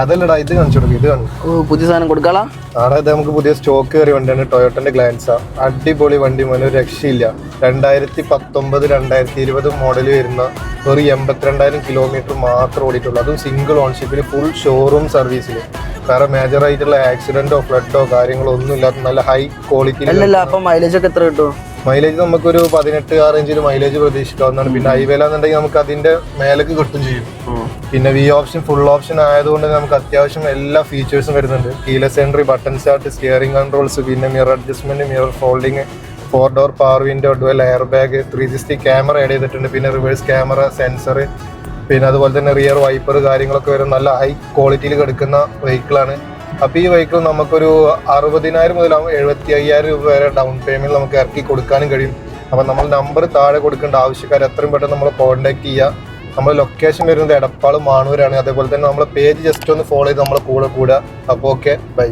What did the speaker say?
അതല്ലടാ, ഇത് കാണിച്ചു കൊടുക്കും. ഇത് കാണും. പുതിയ സാധനം കൊടുക്കാളാ. അതായത് നമുക്ക് പുതിയ സ്റ്റോക്ക് കയറിയ വണ്ടിയാണ് ടൊയോട്ടന്റെ ഗ്ലാൻസ. അടിപൊളി വണ്ടി, മോനെ ഒരു രക്ഷയില്ല. 2019 2020 മോഡൽ വരുന്ന ഒരു 82,000 കിലോമീറ്റർ മാത്രം ഓടിയിട്ടുള്ളൂ. അതും സിംഗിൾ ഓൺഷിപ്പിൽ, ഫുൾ ഷോറൂം സർവീസിൽ. വേറെ മേജർ ആയിട്ടുള്ള ആക്സിഡന്റോ ഫ്ലഡോ കാര്യങ്ങളോ ഒന്നും ഇല്ലാത്ത നല്ല ഹൈ ക്വാളിറ്റി. അപ്പൊ മൈലേജ് ഒക്കെ എത്ര കിട്ടും? മൈലേജ് നമുക്കൊരു 18 ആ റേഞ്ചിൽ മൈലേജ് പ്രതീക്ഷിക്കാവുന്നതാണ്. പിന്നെ ഹൈവേലാന്നുണ്ടെങ്കിൽ നമുക്ക് അതിന്റെ മേലേക്ക് കിട്ടും ചെയ്യും. പിന്നെ വി ഓപ്ഷൻ ഫുൾ ഓപ്ഷൻ ആയതുകൊണ്ട് നമുക്ക് അത്യാവശ്യം എല്ലാ ഫീച്ചേഴ്സും വരുന്നുണ്ട്. Keyless entry, button start, steering controls, പിന്നെ mirror adjustment, mirror folding, 4 door power window, dual air bag, 360 camera add ചെയ്തിട്ടുണ്ട്. പിന്നെ റിവേഴ്സ് ക്യാമറ, സെൻസർ, പിന്നെ അതുപോലെ തന്നെ റിയർ വൈപ്പർ കാര്യങ്ങളൊക്കെ വരും. നല്ല ഹൈ ക്വാളിറ്റിയിൽ കിടക്കുന്ന വെഹിക്കിളാണ്. അപ്പോൾ ഈ വെഹിക്കിൾ നമുക്കൊരു 60,000 മുതൽ 75,000 രൂപ വരെ ഡൗൺ പേയ്മെന്റ് നമുക്ക് ഇറക്കി കൊടുക്കാനും കഴിയും. അപ്പോൾ നമ്മൾ നമ്പർ താഴെ കൊടുക്കേണ്ട ആവശ്യക്കാർ എത്രയും പെട്ടെന്ന് നമ്മൾ കോൺടാക്ട് ചെയ്യുക. നമ്മുടെ ലൊക്കേഷൻ വരുന്നത് എടപ്പാൾ മാണൂരാണ്. അതേപോലെ തന്നെ നമ്മളെ പേജ് ജസ്റ്റ് ഒന്ന് ഫോളോ ചെയ്ത് നമ്മളെ കൂടെ കൂടുക. അപ്പോൾ ഓക്കെ, ബൈ.